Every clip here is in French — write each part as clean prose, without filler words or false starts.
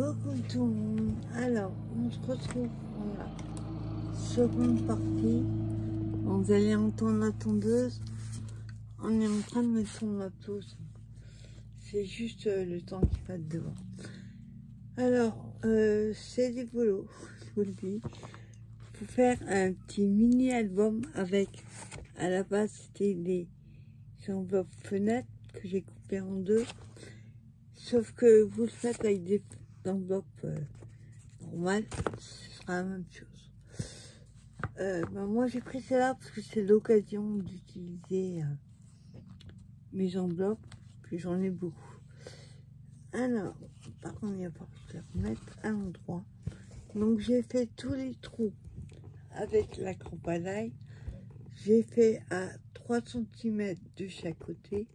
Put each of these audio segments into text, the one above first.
Coucou tout le monde. Alors, on se retrouve pour la seconde partie. Vous allez entendre la tondeuse. On est en train de mettre sur ma pelouse. C'est juste le temps qui passe devant. Alors, c'est du boulot, je vous le dis. Faut faire un petit mini-album avec, à la base, c'était des enveloppes fenêtres que j'ai coupées en deux. Sauf que vous le faites avec des enveloppes normales, ce sera la même chose. Moi j'ai pris celle-là parce que c'est l'occasion d'utiliser mes enveloppes, puis j'en ai beaucoup. Alors, par contre il va falloir que je les remette à l'endroit. Donc j'ai fait tous les trous avec la crampe à l'ail. J'ai fait à 3 cm de chaque côté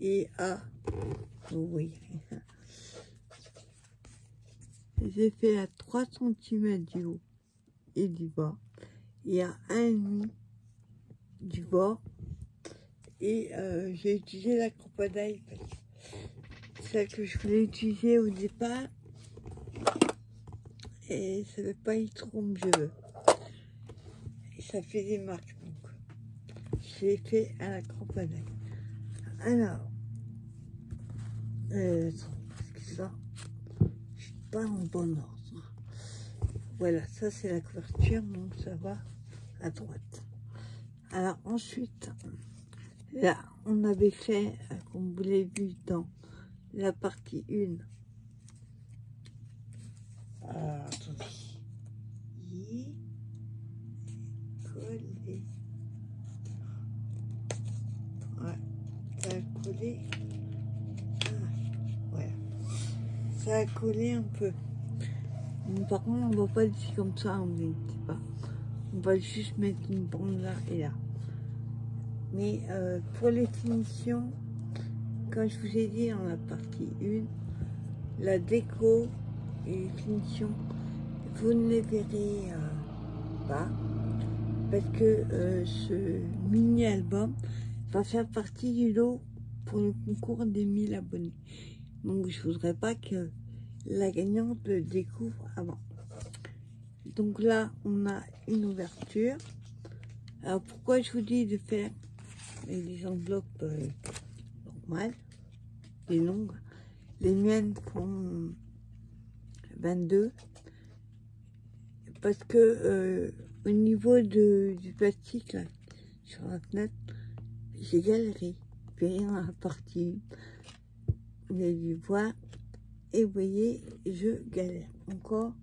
et à, oui, j'ai fait à 3 cm du haut et du bas et à 1,5 du bas. Et j'ai utilisé la crampe à l'ail, celle que je voulais utiliser au départ, et ça ne veut pas y trop comme je veux. Et ça fait des marques, donc j'ai fait à la crampe à l'ail. Alors, parce que ça, je suis pas en bon ordre. Voilà, ça c'est la couverture, donc ça va à droite. Alors ensuite, là, on avait fait, comme vous l'avez vu dans la partie 1. Attendez. Y coller. Ouais, ça a collé. Voilà. Ça a collé un peu. Mais par contre, on ne va pas le dire comme ça, on ne dit pas. On va juste mettre une bande là et là. Mais pour les finitions, comme je vous ai dit dans la partie 1, la déco et les finitions, vous ne les verrez pas, parce que ce mini-album va faire partie du lot pour le concours des 1000 abonnés. Donc je ne voudrais pas que la gagnante le découvre avant. Donc là, on a une ouverture. Alors pourquoi je vous dis de faire des enveloppes normales, les longues? Les miennes font 22. Parce que au niveau du plastique, là, sur la fenêtre, j'ai galéré. Puis rien à la partie. Vous avez dû voir. Et vous voyez, je galère encore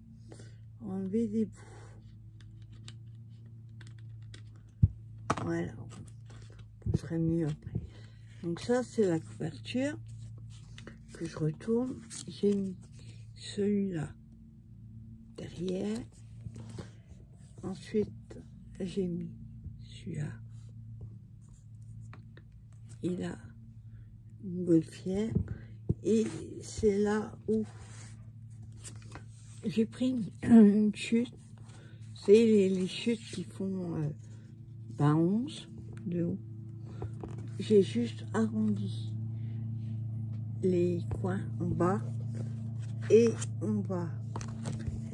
à enlever des bouts. Voilà. On serait mieux après. Donc ça, c'est la couverture que je retourne. J'ai mis celui-là derrière. Ensuite, j'ai mis celui-là. Il a une montgolfière. Et c'est là où j'ai pris une chute. C'est les chutes qui font 11 de haut. J'ai juste arrondi les coins en bas et on va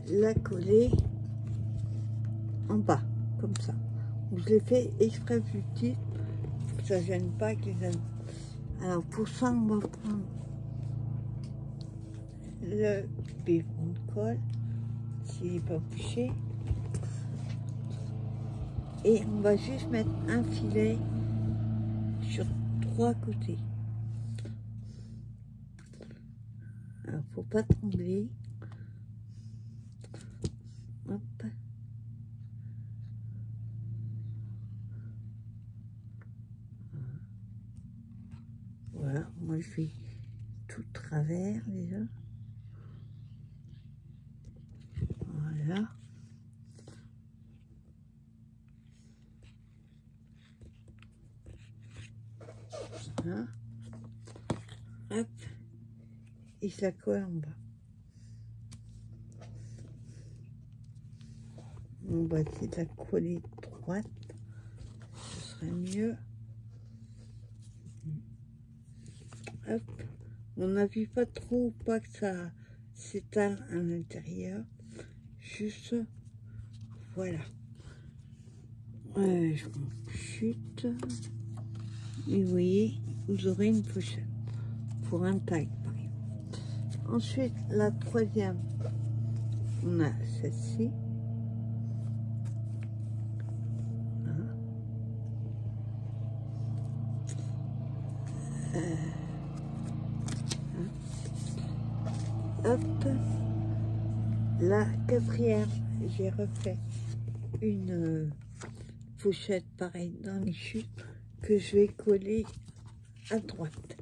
la coller en bas, comme ça. Donc, je l'ai fait exprès plus petite, pour que ça ne gêne pas avec les amis. Alors pour ça, on va prendre le biberon de colle, s'il n'est pas bouché, et on va juste mettre un filet sur 3 côtés. Alors faut pas trembler. Hop. Voilà, moi je fais tout travers déjà. Voilà. Voilà. Hop. Et ça colle en bas. On va essayer de la coller droite. Ce serait mieux. Hop. On n'appuie pas trop, pas que ça s'étale à l'intérieur. Juste, voilà. Je chute. Et vous voyez, vous aurez une pochette pour un tag, par exemple. Ensuite, la troisième, on a celle-ci. Hop, la quatrième, j'ai refait une pochette pareille dans les chutes que je vais coller à droite.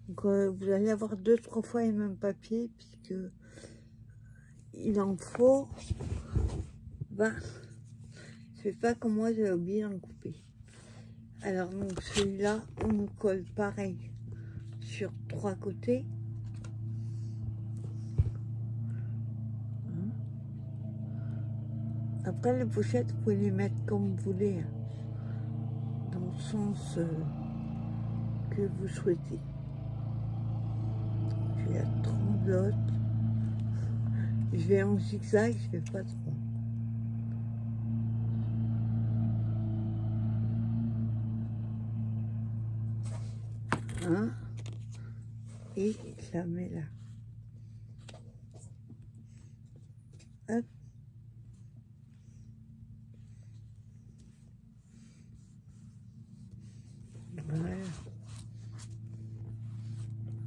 Donc vous allez avoir 2-3 fois les mêmes papiers puisque il en faut. C'est pas comme moi, j'ai oublié d'en couper. Alors donc celui-là, on nous colle pareil sur 3 côtés. Après les pochettes, vous pouvez les mettre comme vous voulez, hein, dans le sens que vous souhaitez. J'ai la tremblote. Je vais en zigzag, je vais pas trop. Hein? Et je la mets là. Hop. Voilà.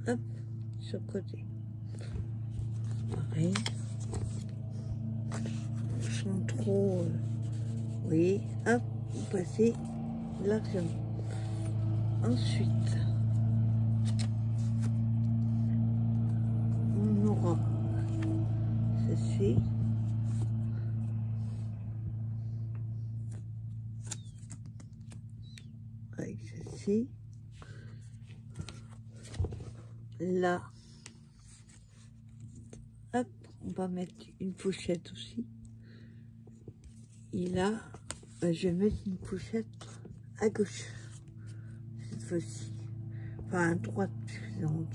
Hop, sur le côté. Pareil. Ils sont trop... oui, hop, vous passez largement. Ensuite, on aura ceci. Avec ceci. Là, hop, on va mettre une pochette aussi. Et là, je vais mettre une pochette à gauche, cette fois-ci. Enfin, à droite, excusez-moi.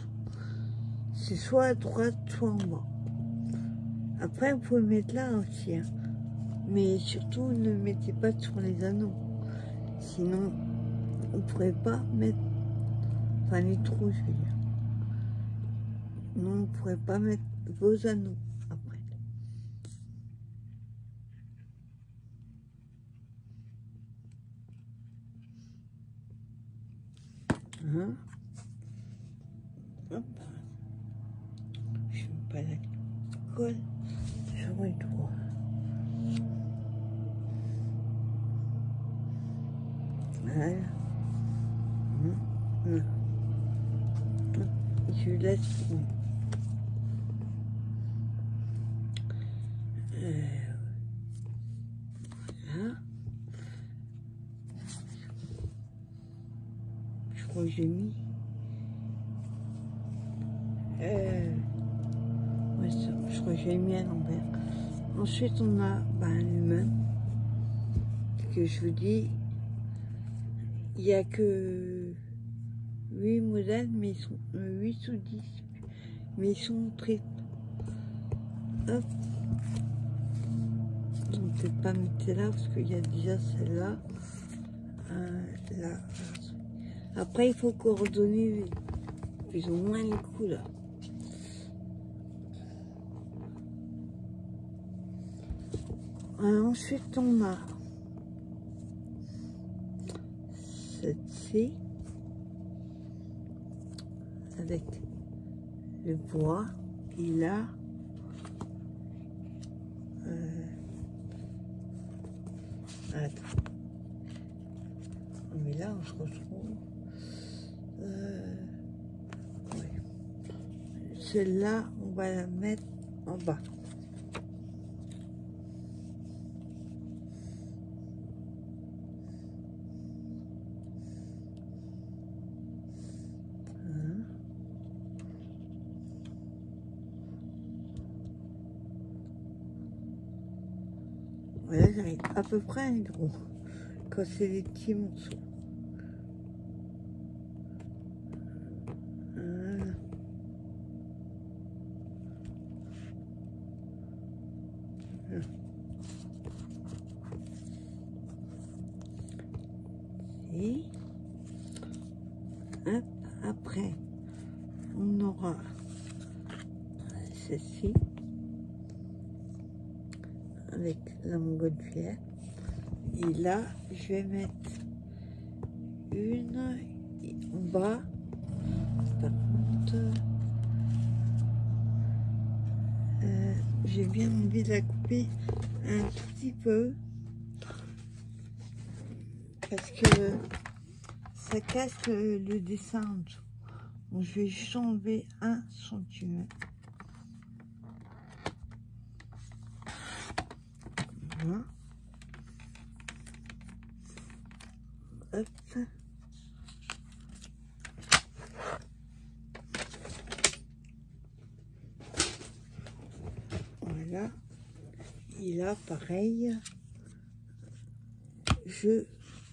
C'est soit à droite, soit en bas. Après, vous pouvez mettre là aussi, hein. Mais surtout, ne mettez pas sur les anneaux. Sinon, on ne pourrait pas mettre... Enfin, les trous, je veux dire. Non, on ne pourrait pas mettre vos anneaux après. Hein? Hop. Je ne mets pas la colle sur les doigts. Voilà. Je laisse. Voilà. Je crois que j'ai mis. Ouais, je crois que j'ai mis à l'envers. Ensuite, on a l'humain. Que je vous dis, il n'y a que 8 modèles, mais ils sont 8 ou 10. Mais ils sont triples. Hop. Donc, peut-être pas mettre là parce qu'il y a déjà celle-là. Là. Après, il faut coordonner plus ou moins les couleurs. Ensuite, on a celle-ci avec le bois. Et là, attends. Mais là, on se retrouve. Ouais. Celle-là, on va la mettre en bas. Voilà, j'arrive à peu près à un gros quand c'est des petits morceaux. Voilà. Et hop, après, on aura ceci avec la montgolfière. Et là, je vais mettre une en bas. Par contre, j'ai bien envie de la couper un tout petit peu parce que ça casse le dessin en dessous. Donc, je vais juste enlever 1 centimètre. Voilà. Hop. Voilà. Et là, pareil,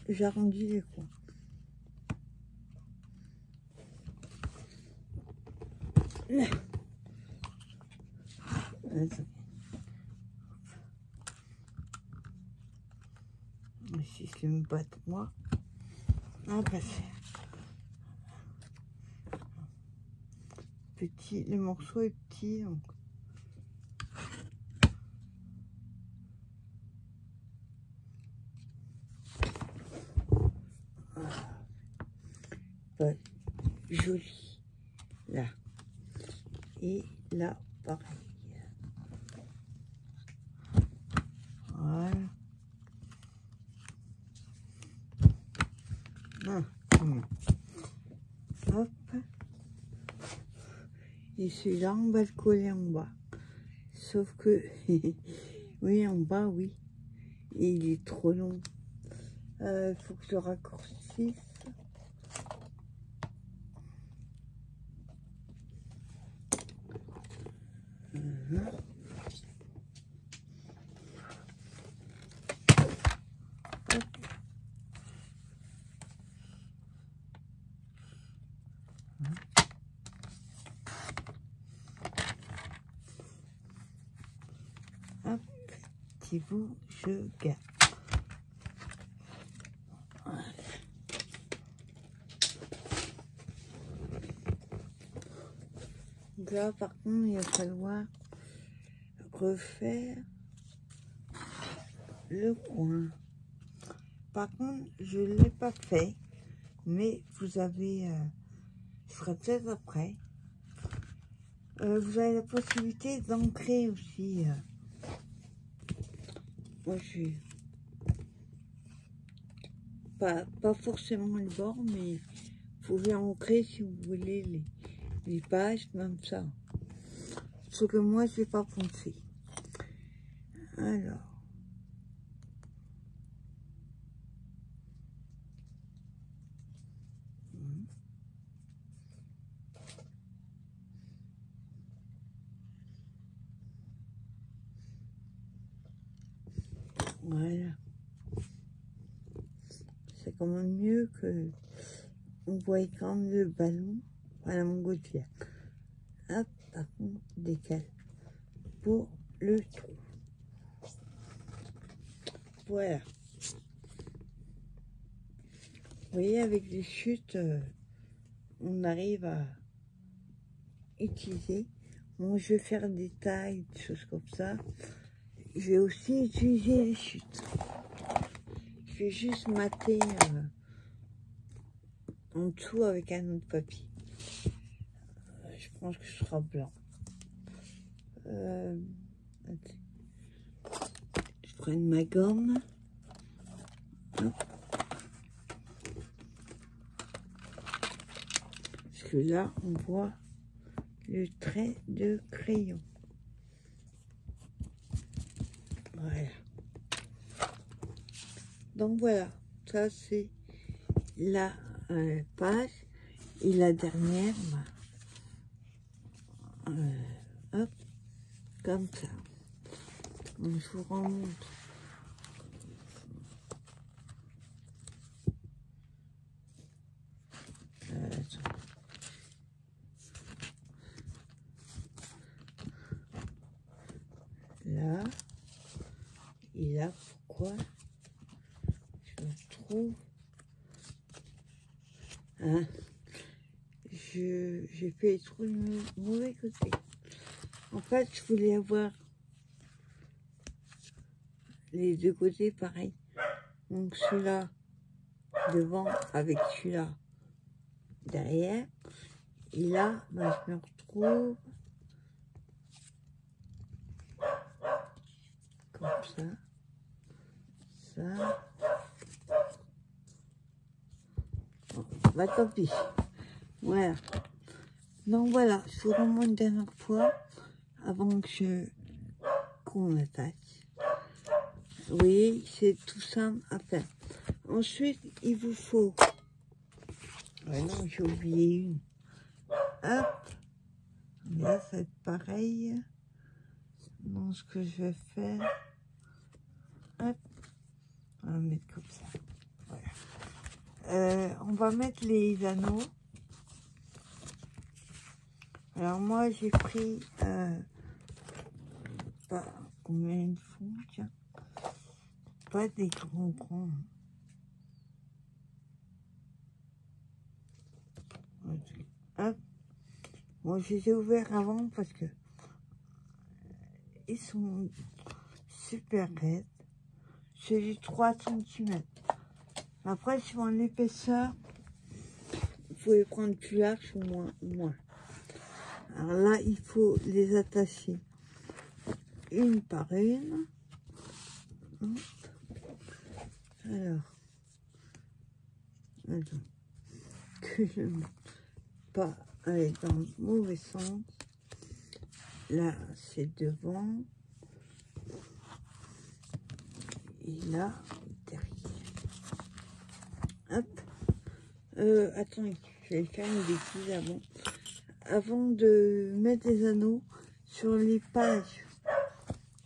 j'arrondis les coins. Si je me bats moi, on va passer. Petit, le morceau est petit, donc. Voilà. Joli. Là. Et là, pareil. Voilà. Hop. Et celui-là, on va le coller en bas. Sauf que, oui, en bas, oui. Et il est trop long. Faut que je le raccourcisse. Hop, petit bout, je garde. Voilà. Donc là, par contre, il va falloir refaire le coin. Par contre, je ne l'ai pas fait, mais vous avez, ce sera peut-être après, vous avez la possibilité d'ancrer aussi. Moi, je suis pas forcément le bord, mais vous pouvez ancrer si vous voulez les pages, même ça. Ce que moi, je n'ai pas pensé. Alors. Voilà. C'est quand même mieux que on voit quand même le ballon à la montgolfière. Hop, par contre, décale pour le trou. Voilà. Vous voyez, avec les chutes, on arrive à utiliser. Moi, je vais faire des tailles, des choses comme ça. Je vais aussi utiliser les chutes. Je vais juste mater en dessous avec un autre papier. Je pense que ce sera blanc. Je prends ma gomme. Hop. Parce que là, on voit le trait de crayon. Voilà. Donc voilà, ça c'est la page. Et la dernière, hop, comme ça. Donc, je vous remontre. Là. Et là, pourquoi je me trouve... Hein, j'ai fait les trous du mauvais côté. En fait, je voulais avoir les deux côtés pareil. Donc celui-là devant avec celui-là derrière. Et là, bah, je me retrouve comme ça. Ça. Bon, bah tant pis. Voilà. Donc voilà, je vous remonte une dernière fois avant que qu'on attaque. Vous voyez, c'est tout simple à faire. Ensuite, il vous faut... Ouais, non, j'ai oublié une. Hop. Là, ça va être pareil. Donc, ce que je vais faire... Hop. On va mettre comme ça. Voilà. On va mettre les anneaux. Alors, moi, j'ai pris... pas combien ils font, tiens. Pas des grands. Hop. Bon, je les ai ouverts avant parce que ils sont super raides. C'est du 3 cm. Après, suivant l'épaisseur, vous pouvez prendre plus large ou moins. Alors là, il faut les attacher une par une. Hop. Alors, attends, que je ne pas aller dans le mauvais sens. Là, c'est devant. Et là, derrière. Hop. Attends, je vais faire une bêtise avant. Avant de mettre les anneaux sur les pages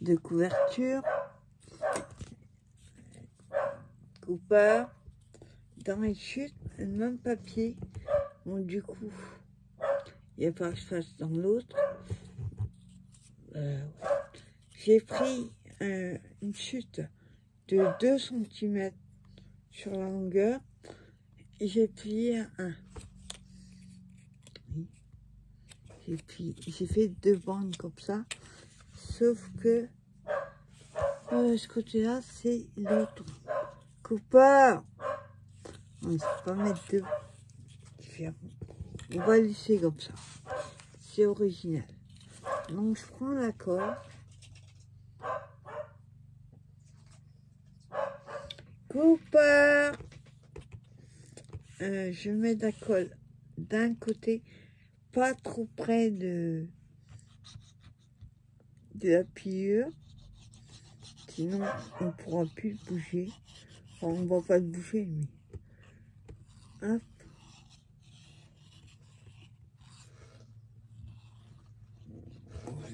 de couverture, Cooper, dans les chutes, le même papier. Bon, du coup, il n'y a pas que je fasse dans l'autre. Ouais. J'ai pris une chute de 2 cm sur la longueur et j'ai plié à 1. Oui. J'ai fait 2 bandes comme ça, sauf que ce côté-là, c'est l'autre. Cooper, on ne peut pas mettre 2 différents. On va laisser comme ça. C'est original. Donc je prends la colle. Cooper, je mets de la colle d'un côté, pas trop près de la pliure, sinon on ne pourra plus le bouger. Enfin, on ne va pas le bouger, mais hop.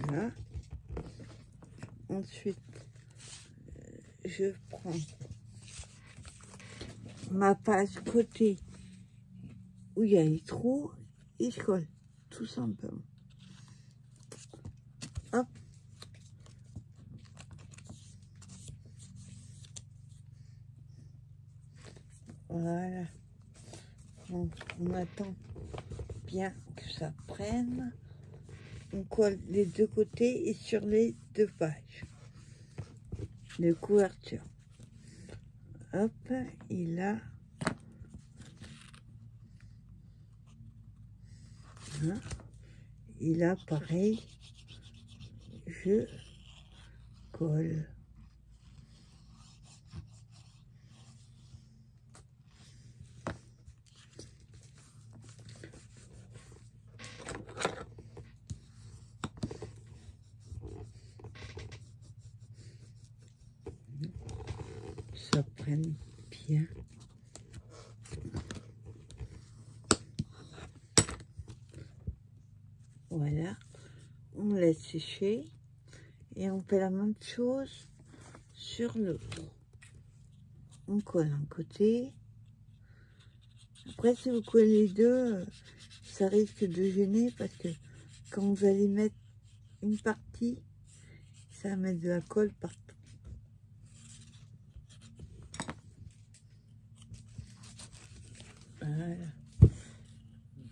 Voilà. Ensuite, je prends ma page côté où il y a les trous et je colle, tout simplement. Hop. Voilà. Donc, on attend bien que ça prenne. On colle les deux côtés et sur les 2 pages de couverture. Hop, et là, hein, et là pareil, je colle. Ça prenne bien. Voilà, on laisse sécher et on fait la même chose sur l'autre. On colle un côté. Après, si vous collez les deux, ça risque de gêner parce que quand vous allez mettre une partie, ça va mettre de la colle partout. Voilà.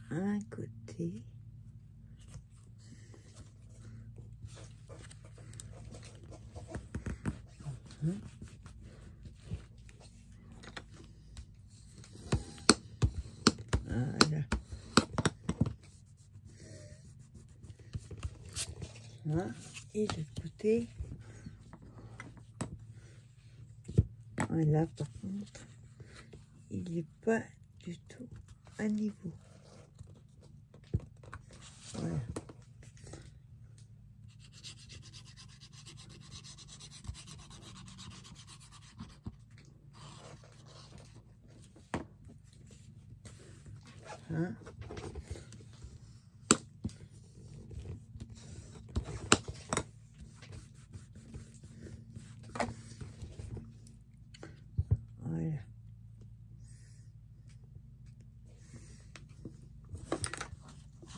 Un côté. Voilà. Hein, et de côté. Là, par contre, il n'est pas du tout à niveau. Voilà. Hein? Voilà.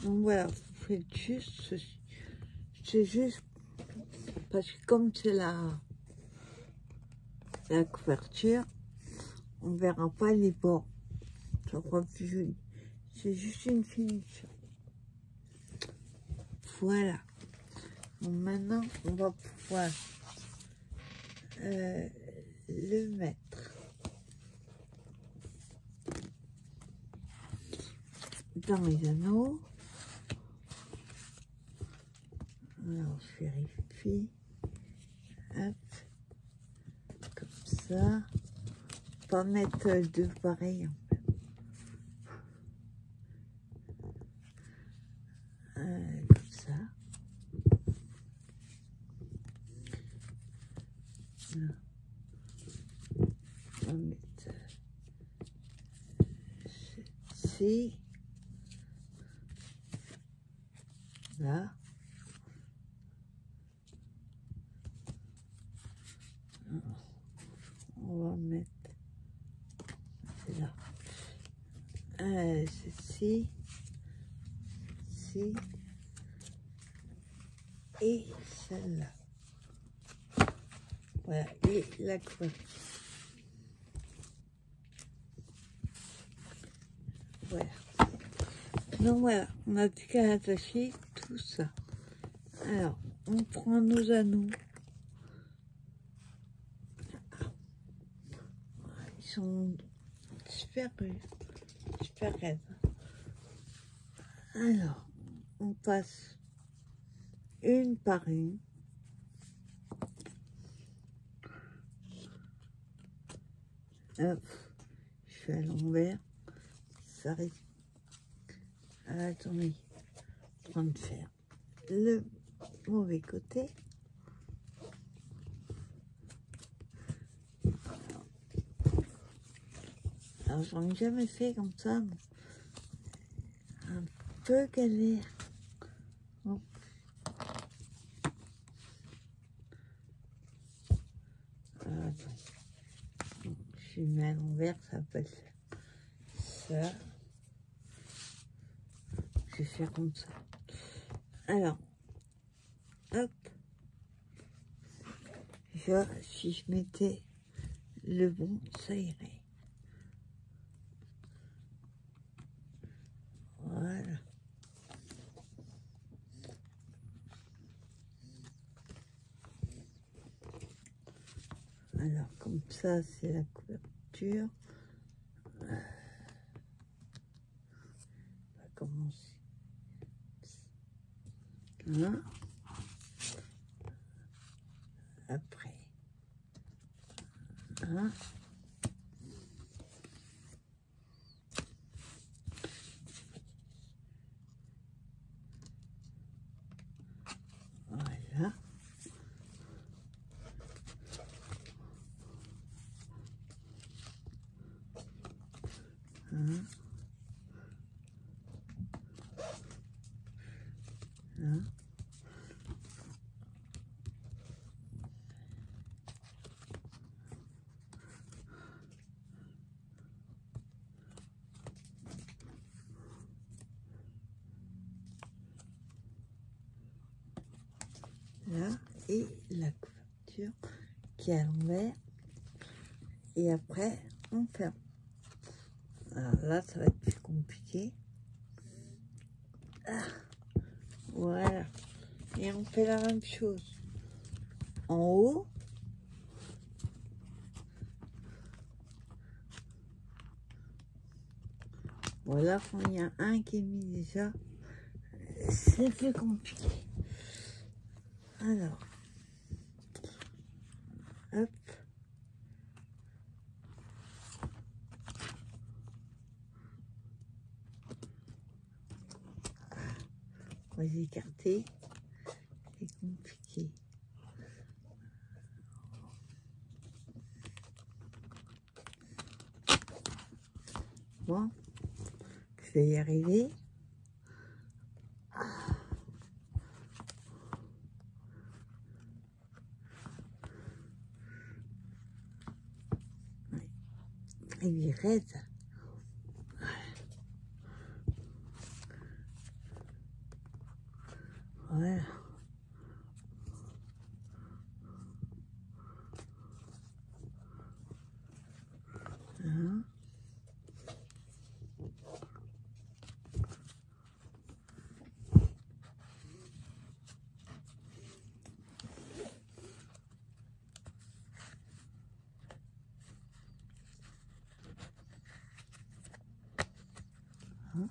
Donc voilà, vous faites juste ceci. C'est juste parce que comme c'est la couverture, on verra pas les bords. Ça sera plus joli. C'est juste une finition. Voilà. Donc maintenant, on va pouvoir le mettre dans les anneaux. Alors, je vérifie. Hop. Comme ça. Pas mettre deux pareils. Comme ça. On va mettre ceci. Là. On va mettre là. Ceci. Ici. Et celle-là. Voilà. Et la couverture. Voilà. Donc voilà, on a plus qu'à attacher tout ça. Alors, on prend nos anneaux. Ils sont super raides. Alors, on passe une par une. Hop, je fais à l'envers. Ça risque. Attendez, en train de faire le mauvais côté. Alors, j'en ai jamais fait comme ça. Un peu galère. Bon. Je mets à l'envers, ça va pas le faire. Ça. Je vais faire comme ça. Alors, hop. Si je mettais le bon, ça irait. Voilà. Alors, comme ça, c'est la couverture. On va commencer. Là. Après. Là. Voilà. Là. Là. Là, et la couverture qui est à l'envers, et après on ferme. Alors là, ça va être plus compliqué. Ah, voilà. Et on fait la même chose. En haut. Voilà, quand il y a un qui est mis déjà, c'est plus compliqué. Alors, hop. On va les écarter. C'est compliqué. Bon, je vais y arriver. Il est raide. Voilà. Hein? Hein?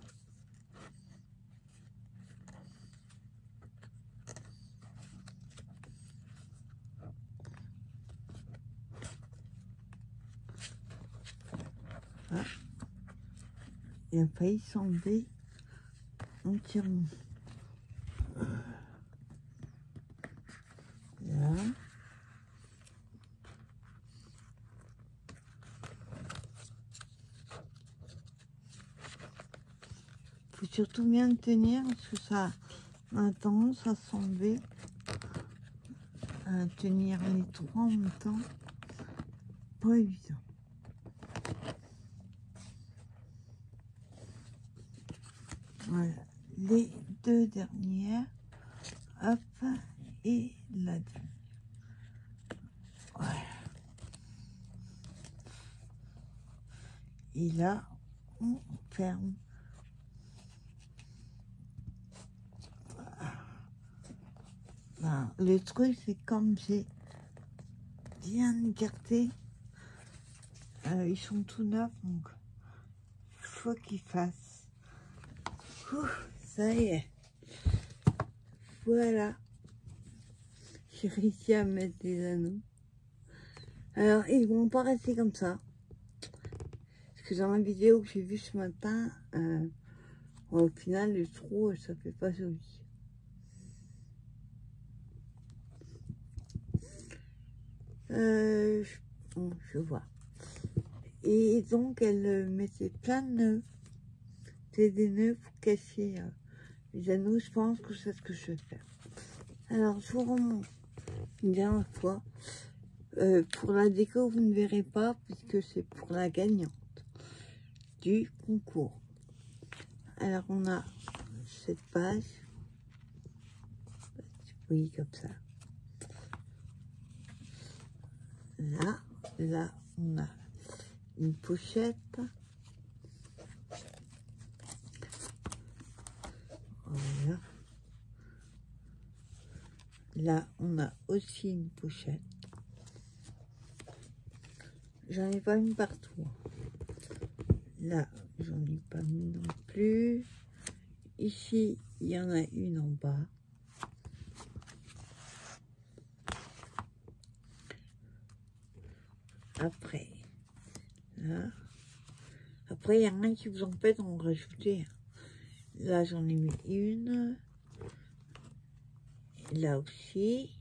Ah. Il a failli s'enlever entièrement. Là. Faut surtout bien le tenir parce que ça a tendance à s'enlever. À tenir les trois en même temps. Pas évident. Voilà, les deux dernières, hop, et la dernière. Voilà. Et là, on ferme. Ben, le truc, c'est comme j'ai bien écarté, ils sont tout neufs, donc il faut qu'ils fassent. Ouf, ça y est. Voilà. J'ai réussi à mettre des anneaux. Alors, ils vont pas rester comme ça. Parce que dans la vidéo que j'ai vue ce matin, au final, le trou, ça fait pas joli. Bon, je vois. Et donc, elle mettait plein de nœuds. C'est des nœuds pour cacher les anneaux. Je pense que c'est ce que je vais faire. Alors, je vous remonte une dernière fois. Pour la déco, vous ne verrez pas, puisque c'est pour la gagnante du concours. Alors, on a cette page. Oui, comme ça. Là, on a une pochette. Voilà. Là, on a aussi une pochette. J'en ai pas mis partout. Là, j'en ai pas mis non plus. Ici, il y en a une en bas. Après, là. Après, il y a rien qui vous empêche d'en rajouter. Là, j'en ai mis une. Là aussi.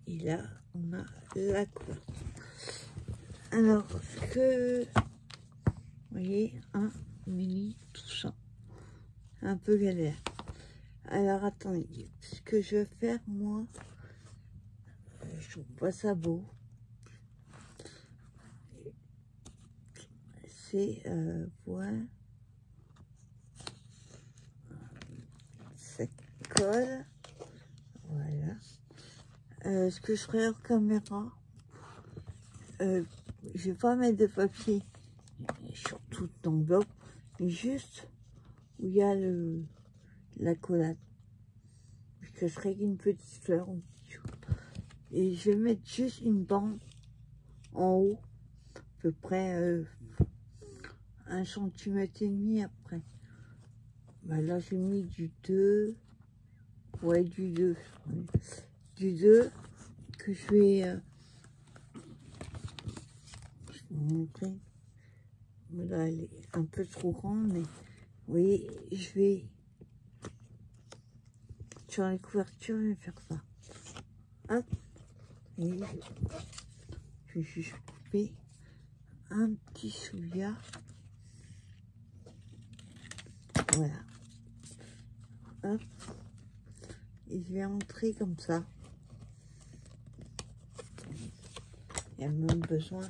Et là, on a la couverture. Alors, ce que... Vous voyez, un mini, tout ça. Un peu galère. Alors, attendez. Ce que je vais faire, moi, je trouve pas ça beau. C'est, voilà. Ça colle. Voilà. Ce que je ferai hors caméra, je vais pas mettre de papier sur toute l'enveloppe, mais juste où il y a la collade. Je serai une petite fleur en dessous. Et je vais mettre juste une bande en haut, à peu près 1,5 cm après. Bah là j'ai mis du 2, ouais du 2 que je vais vous montrer. Là elle est un peu trop grande, mais vous voyez, je vais sur les couvertures, je vais faire ça. Hop, et je vais juste couper un petit souillard. Voilà. Hop. Et je vais entrer comme ça. Il y a même besoin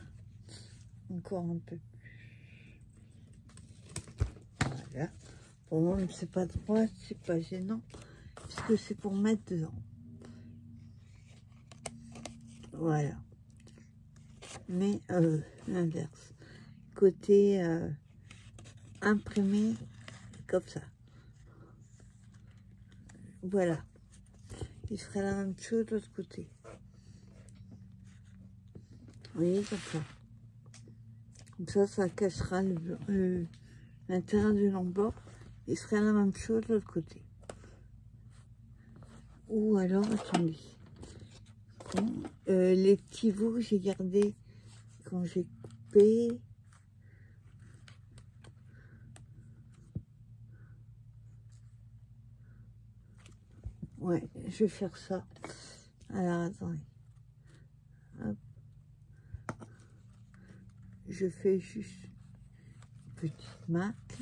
encore un peu plus. Voilà. Pour moi, c'est pas droit, c'est pas gênant, puisque c'est pour mettre dedans. Voilà. Mais l'inverse. Côté imprimé, comme ça. Voilà. Il ferait la même chose de l'autre côté. Vous voyez, comme ça. Comme ça cachera l'intérieur de l'enveloppe. Il serait la même chose de l'autre côté. Ou alors, attendez. Bon, les petits bouts, j'ai gardé quand j'ai coupé. Ouais, je vais faire ça. Alors, attendez. Hop. Je fais juste une petite marque.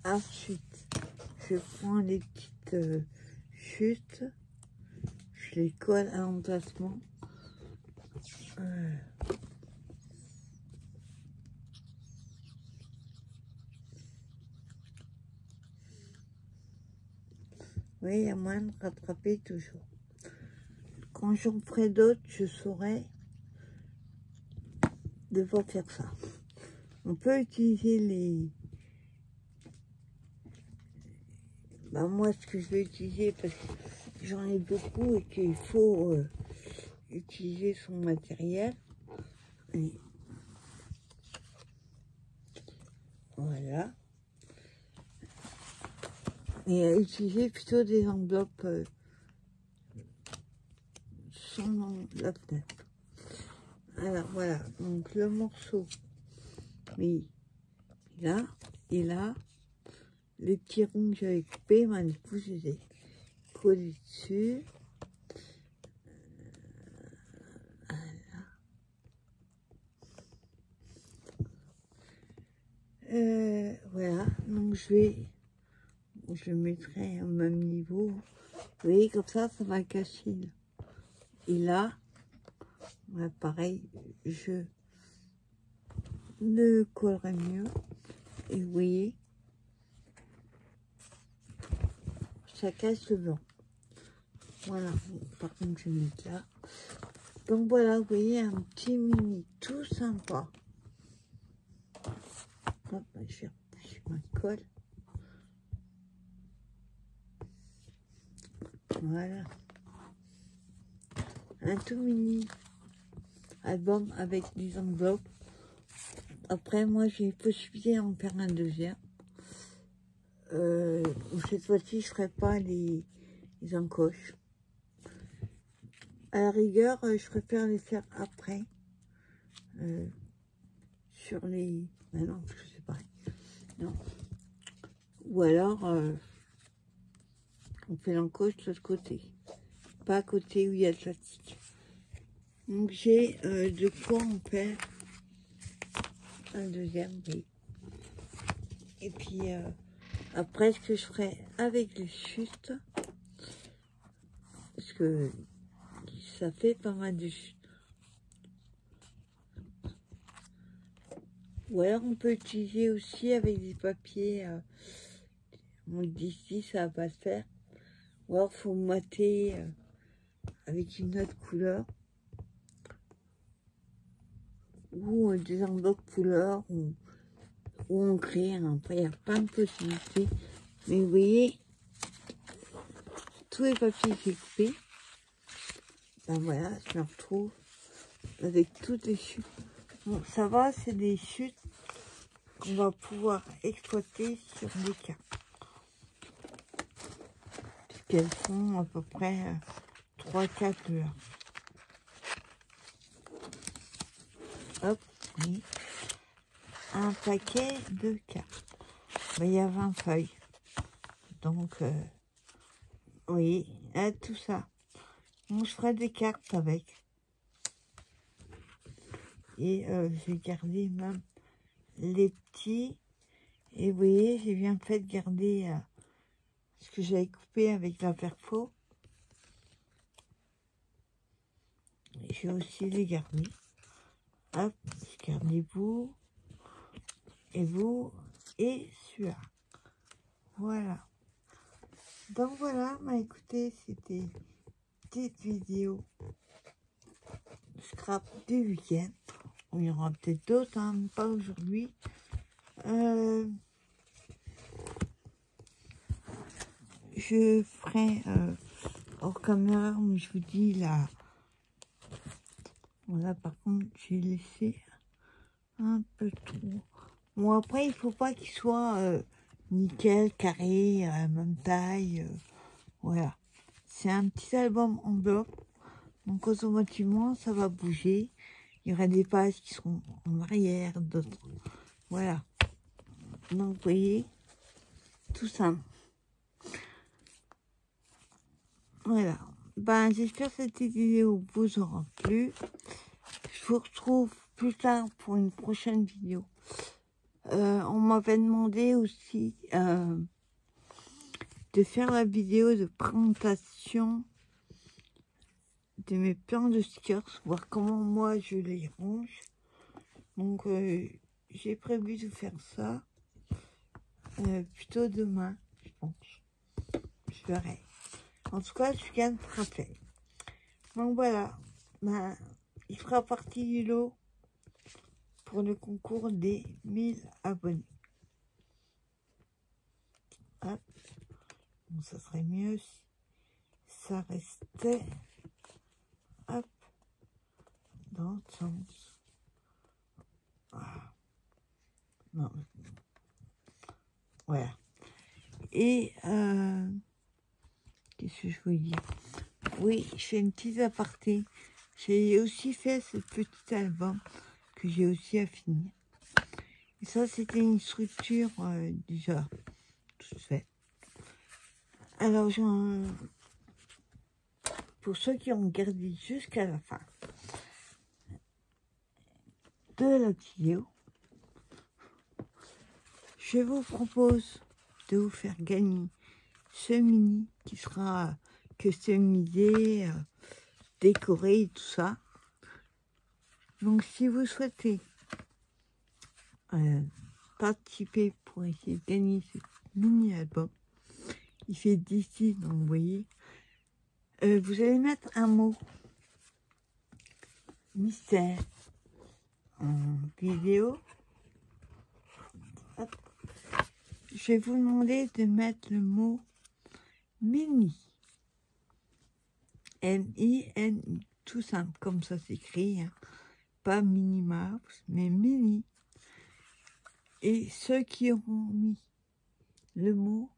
Ensuite, je prends les petites chutes. Je les colle à l'emplacement. Oui, il y a moyen de rattraper toujours. Quand j'en ferai d'autres, je saurai devoir faire ça. On peut utiliser les... Bah moi, ce que je vais utiliser, parce que j'en ai beaucoup et qu'il faut utiliser son matériel. Et voilà. Et à utiliser plutôt des enveloppes sans la fenêtre. Alors voilà, donc le morceau, oui, là, et là, les petits ronds que j'avais coupés, du coup, je les ai collés dessus. Voilà, donc je le mettrai au même niveau. Vous voyez, comme ça va cacher. Et là, ouais, pareil, je le collerai mieux. Et vous voyez, ça cache le blanc. Voilà, par contre, je vais mettre là. Donc voilà, vous voyez, un petit mini tout sympa. Hop, je vais repousser ma colle. Voilà. Un tout mini album avec des enveloppes. Après, moi, j'ai possibilité d'en faire un deuxième. Cette fois-ci, je ne ferai pas les encoches. À la rigueur, je préfère les faire après. Sur les... Ben non, parce que c'est pareil. Non. Ou alors, on fait l'encoche de l'autre côté. Pas à côté où il y a le plastique. Donc, j'ai de quoi en faire un deuxième, oui. Et puis, après, ce que je ferai avec les chutes, parce que ça fait pas mal de chutes. Ou alors, on peut utiliser aussi avec des papiers. On dit ici, ça va pas le faire. Ou alors, faut mater avec une autre couleur. ou des enveloppes couleurs ou on crée. Après, il y a plein de possibilités. Mais vous voyez, tous les papiers que j'ai coupés, ben voilà, je me retrouve avec toutes les chutes. Bon, ça va, c'est des chutes qu'on va pouvoir exploiter sur des cartes. Puisqu'elles font à peu près 3-4 heures. Hop, oui. Un paquet de cartes. Ben, il y a 20 feuilles. Donc, oui, tout ça. On se ferait des cartes avec. Et j'ai gardé même les petits. Et vous voyez, j'ai bien fait de garder ce que j'avais coupé avec la perfo. J'ai aussi les gardés. Hop, je garde les bouts. Et vous. Et celui-là. Voilà. Donc voilà, bah écoutez, c'était une petite vidéo scrap du week-end. Il y aura peut-être d'autres, hein, pas aujourd'hui. Je ferai hors caméra, mais je vous dis là. Voilà, par contre, j'ai laissé un peu trop. Bon, après, il faut pas qu'il soit nickel, carré, même taille. Voilà. C'est un petit album enveloppe. Donc, automatiquement, ça va bouger. Il y aura des pages qui seront en arrière, d'autres. Voilà. Donc, vous voyez, tout ça. Voilà. Ben, j'espère que cette vidéo vous aura plu. Je vous retrouve plus tard pour une prochaine vidéo. On m'avait demandé aussi de faire la vidéo de présentation de mes plans de stickers, voir comment moi je les range. Donc j'ai prévu de faire ça plutôt demain, je pense. Je verrai. En tout cas, je gagne fait. Donc voilà, ben, il fera partie du lot pour le concours des 1000 abonnés. Hop. Donc ça serait mieux si ça restait hop dans le sens. Ah. Non. Voilà. Et qu'est-ce que je voulais dire? Oui, je fais une petite aparté. J'ai aussi fait ce petit album que j'ai aussi à finir. Et ça, c'était une structure déjà toute faite. Alors, pour ceux qui ont regardé jusqu'à la fin de la vidéo, je vous propose de vous faire gagner ce mini qui sera customisé, décoré et tout ça. Donc, si vous souhaitez participer pour essayer de gagner ce mini album, il fait 10 titres, donc vous voyez, vous allez mettre un mot mystère en vidéo. Hop. Je vais vous demander de mettre le mot mini. M-I-N-I. Tout simple, comme ça s'écrit. Hein. Pas Minnie Mouse, mais mini. Et ceux qui auront mis le mot,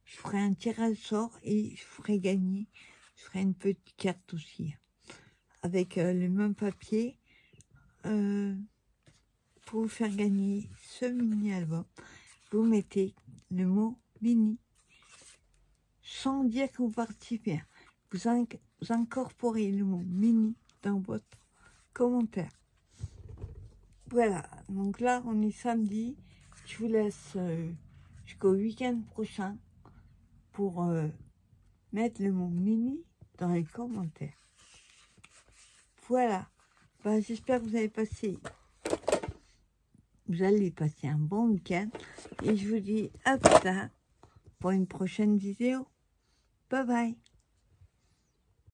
je ferai un tirage au sort et je ferai gagner. Je ferai une petite carte aussi. Avec le même papier. Pour vous faire gagner ce mini album, vous mettez le mot mini sans dire que vous participez. Vous incorporez le mot mini dans votre commentaire. Voilà, donc là on est samedi. Je vous laisse jusqu'au week-end prochain pour mettre le mot mini dans les commentaires. Voilà, ben, j'espère que vous allez passer un bon week-end et je vous dis à plus tard pour une prochaine vidéo. Bye bye.